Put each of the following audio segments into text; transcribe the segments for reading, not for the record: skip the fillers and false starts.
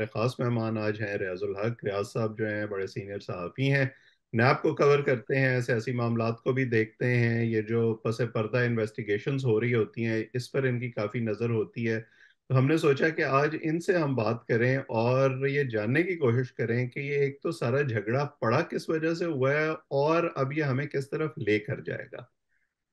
हमारे खास मेहमान आज हैं रियाजुल हक रियाज साहब, जो हैं बड़े सीनियर सहाफ़ी हैं। नैब को कवर करते हैं, सियासी मामलात को भी देखते हैं। ये जो पस पर्दा इन्वेस्टिगेशंस हो रही होती हैं, इस पर इनकी काफ़ी नज़र होती है। तो हमने सोचा कि आज इनसे हम बात करें और ये जानने की कोशिश करें कि ये एक तो सारा झगड़ा पड़ा किस वजह से हुआ है और अब ये हमें किस तरफ लेकर जाएगा।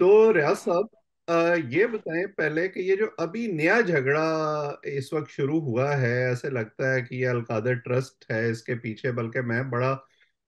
तो रियाज साहब, ये बताएं पहले कि ये जो अभी नया झगड़ा इस वक्त शुरू हुआ है, ऐसे लगता है कि ये अलकादर ट्रस्ट है इसके पीछे। बल्कि मैं बड़ा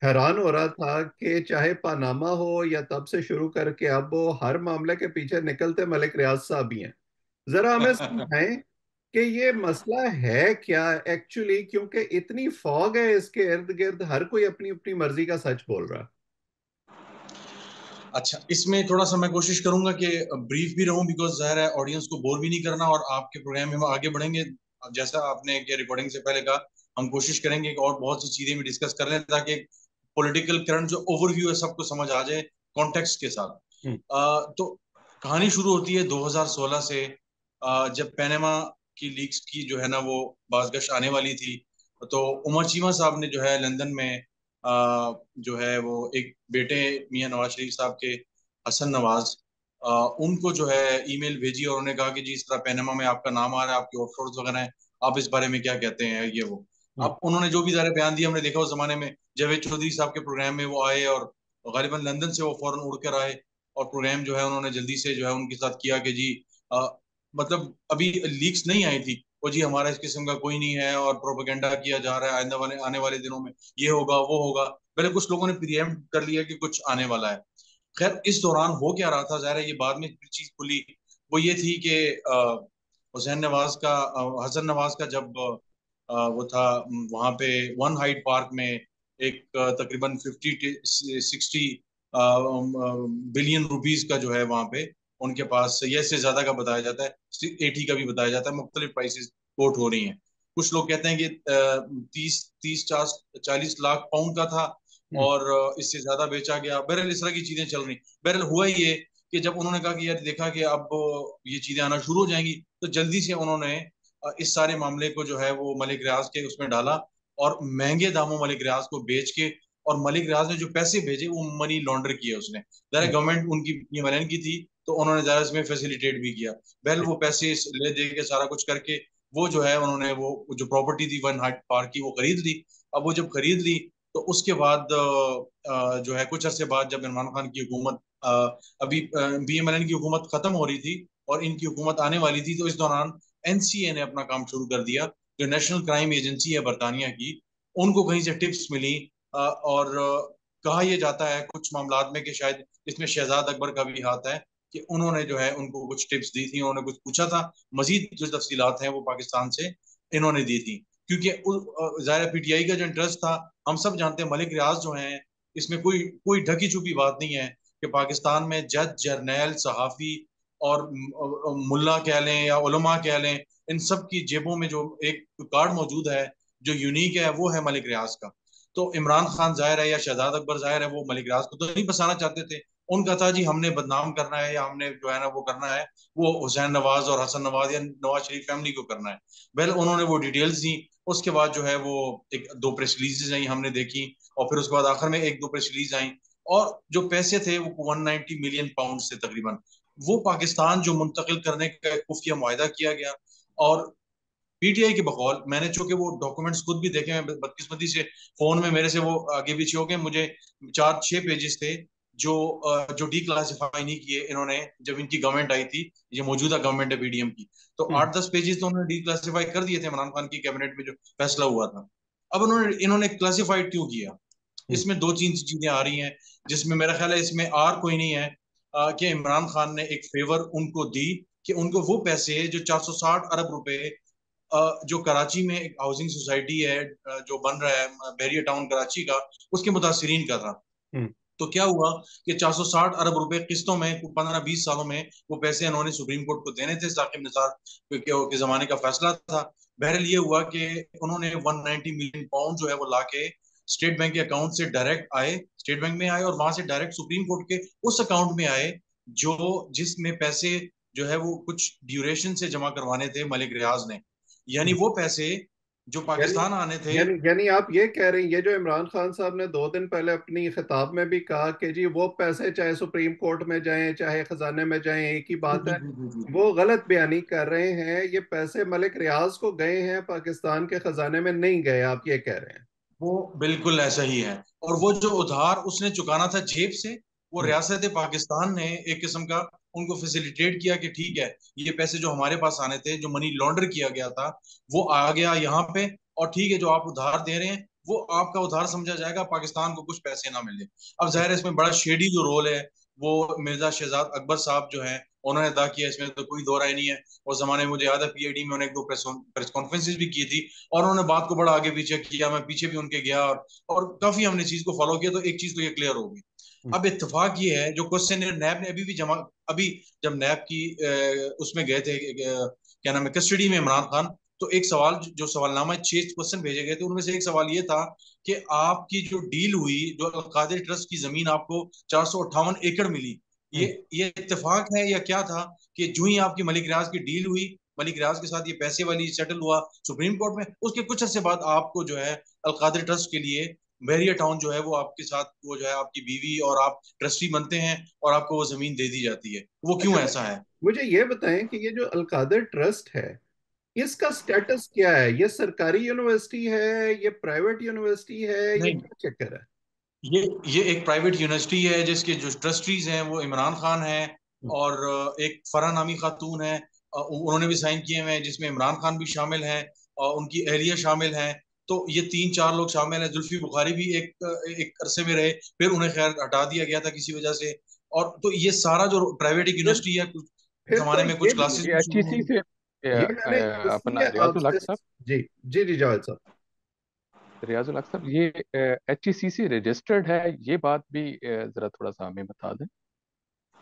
हैरान हो रहा था कि चाहे पानामा हो या तब से शुरू करके अब वो हर मामले के पीछे निकलते मलिक रियाज साहब ही हैं। जरा हमें समझाएं कि ये मसला है क्या एक्चुअली, क्योंकि इतनी फॉग है इसके इर्द गिर्द, हर कोई अपनी अपनी मर्जी का सच बोल रहा है। अच्छा, इसमें थोड़ा सा मैं कोशिश करूंगा कि ब्रीफ भी रहूं, बिकॉज जाहिर है ऑडियंस को बोर भी नहीं करना, और आपके प्रोग्राम में हम आगे बढ़ेंगे। जैसा आपने कि रिकॉर्डिंग से पहले कहा, हम कोशिश करेंगे कि और बहुत सी चीजें भी डिस्कस कर लें ताकि पॉलिटिकल करंट जो ओवरव्यू है सबको समझ आ जाए कॉन्टेक्स्ट के साथ। हम्म। तो कहानी शुरू होती है 2016 से, जब पैनामा की लीक्स की जो है ना वो बाज़गश आने वाली थी। तो उमर चीमा साहब ने जो है लंदन में जो है वो एक बेटे मियां नवाज शरीफ साहब के, हसन नवाज, उनको जो है ईमेल भेजी और उन्होंने कहा कि जी इस तरह पैनामा में आपका नाम आ रहा है, आपके ऑफशोर्स वगैरह हैं, आप इस बारे में क्या कहते हैं, ये वो। हम्म। अब उन्होंने जो भी ज़ाहिर बयान दिया, हमने देखा उस जमाने में जावेद चौधरी साहब के प्रोग्राम में वो आए, और गालिबन लंदन से वो फौरन उड़ कर आए, और प्रोग्राम जो है उन्होंने जल्दी से जो है उनके साथ किया कि जी अ, मतलब अभी लीक्स नहीं आई थी, वो जी हमारा इस किस्म का कोई नहीं है और प्रोपेगेंडा किया जा रहा है, आइंदा वाले आने वाले दिनों में ये होगा वो होगा। पहले कुछ लोगों ने प्रीएम्प्ट कर लिया कि कुछ आने वाला है। खैर, इस दौरान हो क्या रहा था, ज़ाहिर है ये बाद में चीज खुली, वो ये थी कि हुसैन नवाज का, हसन नवाज का जब वो था वहां पे वन हाइट पार्क में एक तकरीबन 50 60 बिलियन रुपीस का जो है वहां पे उनके पास, या इससे ज्यादा का बताया जाता है, 80 का भी बताया जाता है, मुख्तलिफ प्राइसेस कोट हो रही हैं। कुछ लोग कहते हैं कि 30 30 40 40 लाख पाउंड का था, हम्म। और इससे ज्यादा बेचा गया। बहरहाल इस तरह की चीजें चल रही। बहरहाल हुआ ये कि जब उन्होंने कहा कि यार देखा कि अब ये चीजें आना शुरू हो जाएंगी, तो जल्दी से उन्होंने इस सारे मामले को जो है वो मलिक रियाज के उसमें डाला, और महंगे दामों मलिक रियाज को बेच के, और मलिक रियाज ने जो पैसे भेजे वो मनी लॉन्डर किए उसने। ज़ाहिर हम्म। गवर्नमेंट उनकी ये की थी, तो उन्होंने ज़ाहिर इसमें फैसिलिटेट भी किया। बहल वो पैसे ले दे के सारा कुछ करके वो जो है उन्होंने वो जो प्रॉपर्टी थी वन हाइट पार्क की वो खरीद ली। अब वो जब खरीद ली, तो उसके बाद जो है कुछ अरसे बाद जब इमरान खान की हुकूमत, अभी BMLN की हुकूमत खत्म हो रही थी और इनकी हुकूमत आने वाली थी, तो इस दौरान NCA ने अपना काम शुरू कर दिया, जो नेशनल क्राइम एजेंसी है बरतानिया की। उनको कहीं से टिप्स मिली, और कहा यह जाता है कुछ मामलात में कि शायद इसमें शहजाद अकबर का भी हाथ है, कि उन्होंने जो है उनको कुछ टिप्स दी थी, उन्होंने कुछ पूछा था, मजीद जो तफसीलात हैं वो पाकिस्तान से इन्होंने दी थी। क्योंकि ज़ाहिर PTI का जो इंटरेस्ट था, हम सब जानते हैं मलिक रियाज जो हैं, इसमें कोई कोई ढकी छुपी बात नहीं है कि पाकिस्तान में जज, जर्नैल, सहाफ़ी और मुल्ला कह लें या उलमा कह लें, इन सब की जेबों में जो एक कार्ड मौजूद है जो यूनिक है, वो है मलिक रियाज का। तो इमरान खान जाहिर है या शहजाद अकबर जाहिर है वो मलिक रियाज को तो नहीं फंसाना चाहते थे। उनका था जी हमने बदनाम करना है या हमने जो है ना वो करना है, वो हुसैन नवाज और हसन नवाज या नवाज शरीफ फैमिली को करना है। वेल, उन्होंने वो डिटेल्स दी। उसके बाद जो है वो एक दो प्रेस रिलीजेज आई हमने देखी, और फिर उसके बाद आखिर में एक दो प्रेस रिलीज आई, और जो पैसे थे वो 190 मिलियन पाउंड से तकरीबन, वो पाकिस्तान जो मुंतकिल करने का खुफिया मुआहदा किया गया। और PTI के बकौल मैंने चूंकि वो डॉक्यूमेंट्स खुद भी देखे, मैं बदकिस्मती से फोन में मेरे से वो आगे पीछे हो गए, मुझे 4 6 पेजेस थे जो जो डी क्लासिफाई नहीं किए इन्होंने, जब इनकी गवर्नमेंट आई थी, ये मौजूदा गवर्नमेंट है PDM की। तो हम्म। 8 10 पेजेस तो उन्होंने डी क्लासिफाई कर दिए थे इमरान खान की कैबिनेट में जो फैसला हुआ था। अब उन्होंने इन्होंने क्लासिफाइड क्यों किया? हम्म। इसमें दो तीन चीजें आ रही हैं, जिसमें मेरा ख्याल है इसमें आर कोई नहीं है, कि इमरान खान ने एक फेवर उनको दी, कि उनको वो पैसे जो 460 अरब रुपए, जो कराची में एक हाउसिंग सोसाइटी है जो बन रहा है बैरियर टाउन कराची का, उसके मुतासरीन का था। हम्म। तो क्या हुआ कि 460 अरब रुपए किस्तों में 15 20 सालों में वो पैसे इन्होंने सुप्रीम कोर्ट को देने थे, साकिब निसार के जमाने का फैसला था। बहरहाल ये हुआ कि उन्होंने 190 मिलियन पाउंड जो है वो लाके स्टेट बैंक के अकाउंट से डायरेक्ट आए, स्टेट बैंक में आए, और वहां से डायरेक्ट सुप्रीम कोर्ट के उस अकाउंट में आए जो जिसमें पैसे जो है वो कुछ ड्यूरेशन से जमा करवाने थे मलिक रियाज ने। यानी हम्म। वो पैसे जो यानी पाकिस्तान आने थे। यानी आप ये कह रहे हैं, ये जो इमरान खान साहब ने 2 दिन पहले अपनी खिताब में भी कहा कि जी वो पैसे चाहे सुप्रीम कोर्ट में जाएं चाहे खजाने में जाएं एक ही जी बात जी है, जी जी जी। वो गलत बयानी कर रहे हैं। ये पैसे मलिक रियाज को गए हैं, पाकिस्तान के खजाने में नहीं गए, आप ये कह रहे हैं। वो बिल्कुल ऐसा ही है। और वो जो उधार उसने चुकाना था जेब से, वो हम्म। रियासत पाकिस्तान ने एक किस्म का उनको फैसिलिटेट किया कि ठीक है, ये पैसे जो हमारे पास आने थे, जो मनी लॉन्डर किया गया था, वो आ गया यहाँ पे। और ठीक है, जो आप उधार दे रहे हैं वो आपका उधार समझा जाएगा, पाकिस्तान को कुछ पैसे ना मिले। अब जाहिर है इसमें बड़ा शेडी जो रोल है वो मिर्जा शहजाद अकबर साहब जो है उन्होंने अदा किया, इसमें तो कोई दो राय नहीं है। उस जमाने में मुझे याद है पीआईडी में उन्होंने एक दो प्रेस कॉन्फ्रेंसेज भी की थी, और उन्होंने बात को बड़ा आगे पीछे किया, मैं पीछे भी उनके गया, और काफी हमने चीज को फॉलो किया, तो एक चीज तो ये क्लियर होगी। हम्म। अब इत्तेफाक ये है जो क्वेश्चन नैब ने अभी भी जमा, अभी जब नैब की उसमें गए थे, क्या नाम है, कस्टडी में इमरान खान, तो एक सवाल जो सवालनामा 6 क्वेश्चन भेजे गए थे, उनमें से एक सवाल ये था कि आपकी जो डील हुई, जो अलकादिर ट्रस्ट की जमीन आपको 458 एकड़ मिली, ये हम्म। ये इत्तेफाक है या क्या था कि जो ही आपकी मलिक रियाज की डील हुई, मलिक रियाज के साथ ये पैसे वाली सेटल हुआ सुप्रीम कोर्ट में, उसके कुछ अर्से बाद आपको जो है अलकादिर ट्रस्ट के लिए बहरिया टाउन जो है वो आपके साथ, वो जो है आपकी बीवी और आप ट्रस्टी बनते हैं, और आपको वो जमीन दे दी जाती है। वो अच्छा, क्यों ऐसा है? मुझे ये बताएं कि ये जो अलकादर ट्रस्ट है, इसका स्टेटस क्या है? ये सरकारी यूनिवर्सिटी है, ये प्राइवेट यूनिवर्सिटी है, ये नहीं, क्या चक्कर है? ये ये एक प्राइवेट यूनिवर्सिटी है जिसके जो ट्रस्टीज हैं वो इमरान खान है, और एक फरह नामी खातून है, उन्होंने भी साइन किए हुए हैं, जिसमें इमरान खान भी शामिल हैं और उनकी अहलिया शामिल हैं। तो ये 3-4 लोग शामिल हैं। जुल्फी बुखारी भी एक अरसे में रहे, फिर उन्हें खैर हटा दिया गया था किसी वजह से। और तो ये सारा जो प्राइवेट एक फिर यूनिवर्सिटी है, कुछ फिर तो जमाने में ये कुछ क्लासेस ये भी शुरू एचईसी हुई। से ये मैंने अपना इसलिए रियाजुल हक आपसे, साहब, जी जी जी जावेद साहब। रियाजुल हक साहब, ये एचईसी से रजिस्टर्ड है, ये बात भी जरा थोड़ा सा हमें बता दें।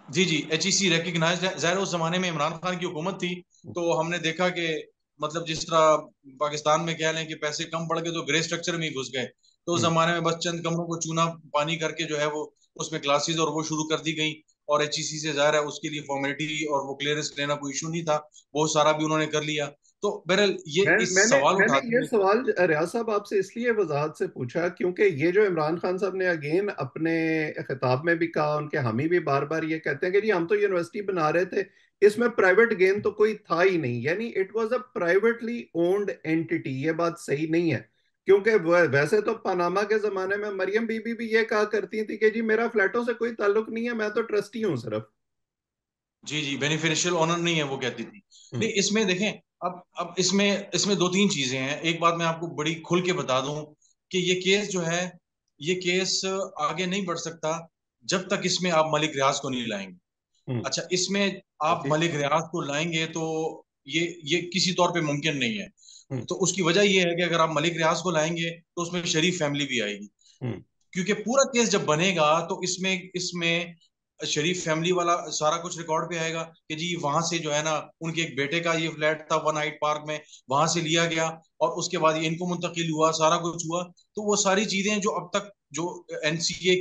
जी जी, HEC रिकग्नाइज है। ज़ाहिर है उस जमाने में इमरान खान की हुकूमत थी, तो हमने देखा कि मतलब जिस तरह पाकिस्तान में कह लें कि पैसे कम पड़ गए तो ग्रे स्ट्रक्चर में ही घुस गए, तो उस हम्म। जमाने में बस चंद कमरों को चूना पानी करके जो है वो उसमें क्लासेस और वो शुरू कर दी गई। और HEC से ज़ाहिर है उसके लिए फॉर्मेलिटी और वो क्लियरेंस लेना कोई इशू नहीं था, वो सारा भी उन्होंने कर लिया। तो बहरहाल ये इस मैंने सवाल मैंने उठाते ये हैं। सवाल रियाज साहब आपसे इसलिए वजाहत से पूछा क्योंकि ये जो इमरान खान साहब ने अगेन अपने खिताब में भी कहा, उनके हामी भी बार बार ये कहते हैं कि जी हम तो यूनिवर्सिटी बना रहे थे, इसमें प्राइवेट गेन तो कोई था ही नहीं, यानी it was a privately owned entity. ये बात सही नहीं है, क्योंकि वैसे तो पनामा के जमाने में मरियम बीबी भी ये कहा करती थी कि जी मेरा फ्लैटों से कोई ताल्लुक नहीं है, मैं तो ट्रस्टी हूँ सिर्फ। जी जी, बेनिफिशियल ऑनर नहीं है वो कहती थी। नहीं, हम्म। इसमें देखें, अब इसमें इसमें दो तीन चीजें हैं। एक बात मैं आपको बड़ी खुल के बता दूं कि ये केस जो है, ये केस आगे नहीं बढ़ सकता जब तक इसमें आप मलिक रियाज को नहीं लाएंगे। हम्म। अच्छा, इसमें आप जी। मलिक रियाज को लाएंगे तो ये किसी तौर पे मुमकिन नहीं है। हम्म। तो उसकी वजह ये है कि अगर आप मलिक रियाज को लाएंगे तो उसमें शरीफ फैमिली भी आएगी, हम्म। क्योंकि पूरा केस जब बनेगा तो इसमें इसमें शरीफ फैमिली वाला सारा कुछ रिकॉर्ड पे आएगा कि जी वहां से जो है ना, उनके एक बेटे का ये फ्लैट था वन हाइट पार्क में, वहां से लिया गया, और उसके बाद ये इनको मुंतकिल हुआ, सारा कुछ हुआ। तो वो सारी चीजें जो अब तक जो एनसीए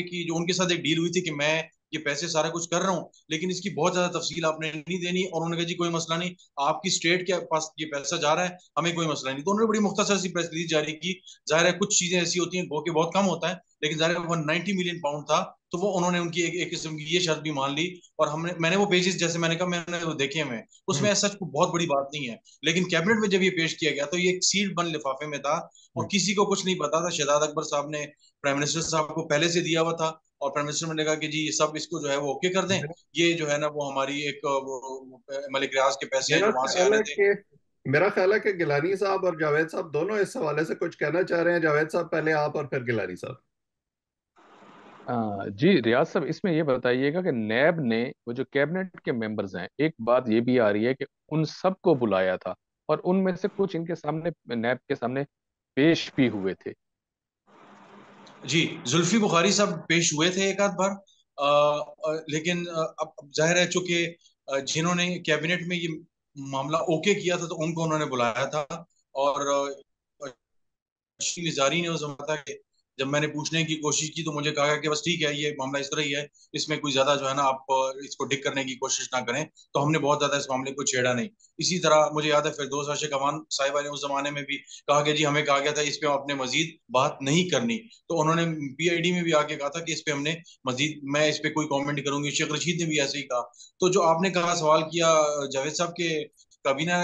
की जो उनके साथ एक डील हुई थी कि मैं ये पैसे सारा कुछ कर रहा हूँ, लेकिन इसकी बहुत ज्यादा तफसील आपने नहीं देनी, और उन्होंने कहा जी कोई मसला नहीं, आपकी स्टेट के पास ये पैसा जा रहा है, हमें कोई मसला नहीं। तो उन्होंने बड़ी मुख्तसर सी प्रेस रिलीज जारी की। जाहिर है कुछ चीजें ऐसी होती हैं, गो के बहुत कम होता है, लेकिन जाहिर है 190 मिलियन पाउंड था, तो वो उन्होंने उनकी एक किस्म की ये शर्त भी मान ली। और मैंने वो पेजेस, जैसे मैंने कहा, मैंने वो देखे हुए हैं, हम्म। उसमें सच को बहुत बड़ी बात नहीं है। लेकिन कैबिनेट में जब ये पेश किया गया तो ये एक सील्ड बंद लिफाफे में था, और हम्म। किसी को कुछ नहीं पता था। शहजाद अकबर साहब ने प्राइम मिनिस्टर साहब को पहले से दिया हुआ था, और प्राइम मिनिस्टर ने कहा कि जी ये सब इसको जो है वो ओके कर दें, ये जो है ना वो हमारी एक मलिक रियाज के पैसे हैं मेरा जो वहां से ख्याल आने है थे। कि मेरा ख्याल है कि गिलानी साहब और जावेद साहब दोनों इस हवाले से कुछ कहना चाह रहे हैं। जावेद साहब पहले, आप, और फिर गिलानी साहब। जी रियाज साहब, इसमें ये बताइएगा कि नैब ने वो जो कैबिनेट के मेंबर्स हैं, एक बात ये भी आ रही है कि उन सबको बुलाया था, और उनमें से कुछ इनके सामने, नैब के सामने पेश भी हुए थे। जी, जुल्फी बुखारी साहब पेश हुए थे एक आध बार, लेकिन अब जाहिर है चूंकि जिन्होंने कैबिनेट में ये मामला ओके किया था तो उनको उन्होंने बुलाया था। और निजारी ने उस जब मैंने पूछने की कोशिश की तो मुझे कहा गया कि बस ठीक है, ये मामला इस तरह ही है, इसमें कोई ज्यादा जो है ना आप इसको डिक करने की कोशिश ना करें। तो हमने बहुत ज्यादा इस मामले को छेड़ा नहीं। इसी तरह मुझे याद है फिरदौस आशिक अमान साहिबा ने उस जमाने में भी कहा कि जी हमें कहा गया था इस पे आपने मजीद बात नहीं करनी, तो उन्होंने पीआईडी में भी आके कहा था कि इस पे हमने मजीद, मैं इस पे कोई कमेंट करूंगी। शेख रशीद ने भी ऐसे ही कहा। तो जो आपने कहा, सवाल किया जावेद साहब के, काबीना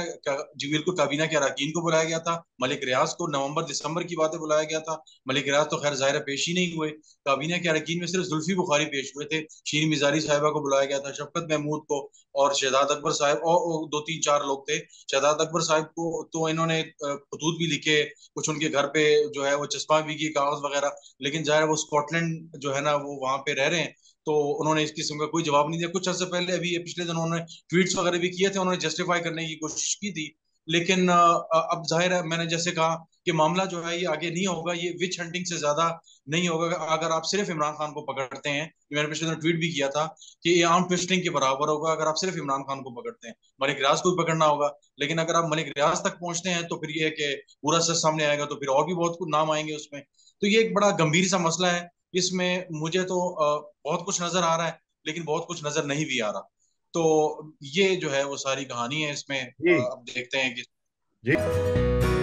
जी बिल्कुल, काबीना के अरकान को बुलाया गया था, मलिक रियाज को नवंबर दिसंबर की बातें बुलाया गया था। मलिक रियाज तो खैर ज़ाहिर है पेश ही नहीं हुए। काबीना के अरकान में सिर्फ जुल्फी बुखारी पेश हुए थे। शीन मिजारी साहिबा को बुलाया गया था, शफकत महमूद को, और शहजाद अकबर साहब, और दो तीन चार लोग थे। शहजाद अकबर साहब को तो इन्होंने खतूत भी लिखे, कुछ उनके घर पे जो है वो चस्पा भी की, कागज वगैरह, लेकिन जाहिर है वो स्कॉटलैंड जो है ना वो वहां पे रह रहे हैं, तो उन्होंने इस किस्म का कोई जवाब नहीं दिया। कुछ अर्से पहले अभी ये पिछले दिनों उन्होंने ट्वीट्स वगैरह भी किए थे, उन्होंने जस्टिफाई करने की कोशिश की थी। लेकिन अब जाहिर है, मैंने जैसे कहा कि मामला जो है ये आगे नहीं होगा, ये विच हंटिंग से ज्यादा नहीं होगा। अगर आप सिर्फ इमरान खान को पकड़ते हैं, मैंने पिछले दिनों ट्वीट भी किया था कि ये आर्म ट्विस्टिंग के बराबर होगा अगर आप सिर्फ इमरान खान को पकड़ते हैं। मलिक रियाज को भी पकड़ना होगा, लेकिन अगर आप मलिक रियाज तक पहुंचते हैं तो फिर ये है कि पूरा सच सामने आएगा, तो फिर और भी बहुत कुछ नाम आएंगे उसमें। तो ये एक बड़ा गंभीर सा मसला है। इसमें मुझे तो बहुत कुछ नजर आ रहा है, लेकिन बहुत कुछ नजर नहीं भी आ रहा। तो ये जो है वो सारी कहानी है इसमें। जी अब देखते हैं कि जी।